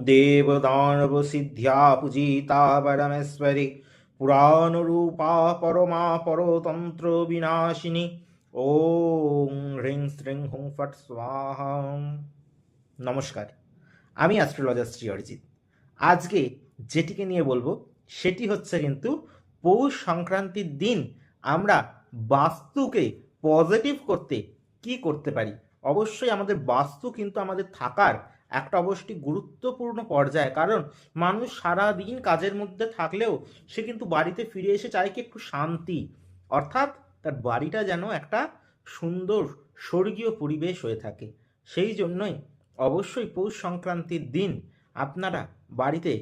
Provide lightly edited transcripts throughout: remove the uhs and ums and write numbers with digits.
देवदानवसिद्ध्या पूजिता परमेश्वरी पुराणरूपा परमा परतन्त्रविनाशिनी ওং হ্রিং শ্রীং হুং ফট স্বাহা। নমস্কার, আমি অ্যাস্ট্রোলজার শ্রী অরিজিৎ। আজকে যেটিকে নিয়ে বলবো সেটি হচ্ছে কিন্তু পৌষ সংক্রান্তির দিন আমরা বাস্তুকে পজিটিভ করতে কি করতে পারি। অবশ্যই আমাদের বাস্তু কিন্তু আমাদের থাকার একটা অবশ্যই গুরুত্বপূর্ণ পর্যায়ে, কারণ মানুষ সারা দিন কাজের মধ্যে থাকলেও সে কিন্তু বাড়িতে ফিরে এসে চায় কি একটু শান্তি, অর্থাৎ তার বাড়িটা যেন একটা সুন্দর স্বর্গীয় পরিবেশ হয়ে থাকে। সেই জন্যই অবশ্যই পৌষ সংক্রান্তির দিন আপনারা বাড়িতে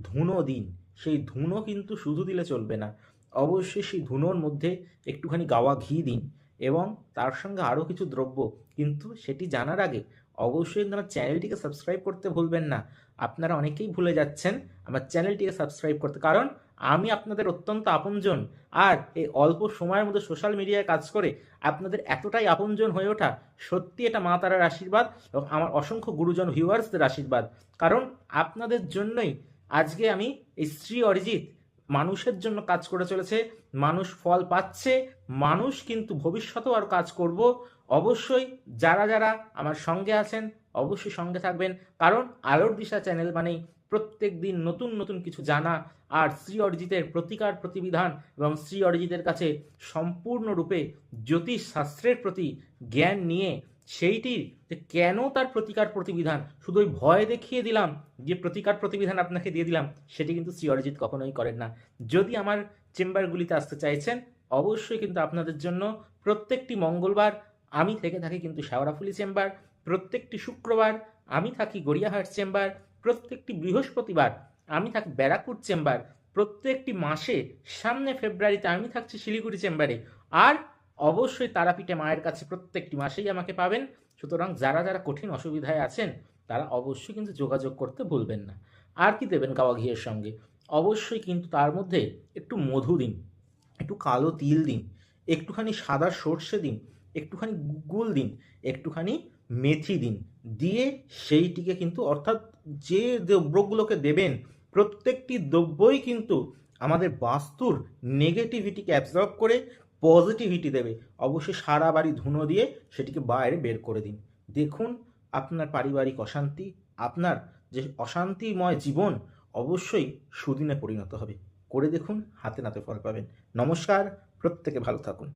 ধুনো দিন। সেই ধুনো কিন্তু শুধু দিলে চলবে না, অবশ্যই সেই ধুনোর মধ্যে একটুখানি গাওয়া ঘি দিন এবং তার সঙ্গে আরও কিছু দ্রব্য। কিন্তু সেটি জানার আগে অবশ্যই আমার চ্যানেলটিকে সাবস্ক্রাইব করতে ভুলবেন না। আপনারা অনেকেই ভুলে যাচ্ছেন আমার চ্যানেলটিকে সাবস্ক্রাইব করতে, কারণ আমি আপনাদের অত্যন্ত আপনজন। আর এই অল্প সময়ের মধ্যে সোশ্যাল মিডিয়ায় কাজ করে আপনাদের এতটাই আপনজন হয়ে ওঠা সত্যি এটা মা তারার আশীর্বাদ এবং আমার অসংখ্য গুরুজন ভিউয়ার্সদের আশীর্বাদ। কারণ আপনাদের জন্যই আজকে আমি এই শ্রী অরিজিৎ মানুষের জন্য কাজ করে চলেছে, মানুষ ফল পাচ্ছে, মানুষ কিন্তু ভবিষ্যতেও আর কাজ করব। অবশ্যই যারা যারা আমার সঙ্গে আছেন অবশ্যই সঙ্গে থাকবেন, কারণ আলোর দিশা চ্যানেল মানেই প্রত্যেক দিন নতুন নতুন কিছু জানা। আর শ্রী অরিজিতের প্রতিকার প্রতিবিধান এবং শ্রী অরিজিতের কাছে সম্পূর্ণরূপে জ্যোতিষ শাস্ত্রের প্রতি জ্ঞান নিয়ে সেইটির যে কেন তার প্রতিকার প্রতিবিধান শুধু ওই ভয় দেখিয়ে দিলাম যে প্রতিকার প্রতিবিধান আপনাকে দিয়ে দিলাম, সেটি কিন্তু শ্রী অরিজিৎ কখনোই করেন না। যদি আমার চেম্বারগুলিতে আসতে চাইছেন অবশ্যই কিন্তু আপনাদের জন্য প্রত্যেকটি মঙ্গলবার আমি থেকে থাকি কিন্তু শেওড়াফুলি চেম্বার, প্রত্যেকটি শুক্রবার আমি থাকি গড়িয়াহাট চেম্বার, প্রত্যেকটি বৃহস্পতিবার আমি থাকি ব্যারাকপুর চেম্বার, প্রত্যেকটি মাসে সামনে ফেব্রুয়ারিতে আমি থাকছি শিলিগুড়ি চেম্বারে, আর অবশ্যই তারাপীঠে মায়ের কাছে প্রত্যেকটি মাসেই আমাকে পাবেন। সুতরাং যারা যারা কঠিন অসুবিধায় আছেন তারা অবশ্যই কিন্তু যোগাযোগ করতে ভুলবেন না। আর কি দেবেন গাওয়া ঘিয়ের সঙ্গে? অবশ্যই কিন্তু তার মধ্যে একটু মধু দিন, একটু কালো তিল দিন, একটুখানি সাদা সর্ষে দিন, একটুখানি গুল দিন, একটুখানি মেথি দিন, দিয়ে সেইটিকে কিন্তু অর্থাৎ যে দ্রব্যগুলোকে দেবেন প্রত্যেকটি দ্রব্যই কিন্তু আমাদের বাস্তুর নেগেটিভিটিকে অ্যাবজর্ব করে পজিটিভিটি দেবে। অবশ্যই সারা বাড়ি ধুনো দিয়ে সেটিকে বাইরে বের করে দিন। দেখুন আপনার পারিবারিক অশান্তি, আপনার যে অশান্তিময় জীবন অবশ্যই সুদিনে পরিণত হবে। করে দেখুন, হাতে নাতে ফল পাবেন। নমস্কার, প্রত্যেকে ভালো থাকুন।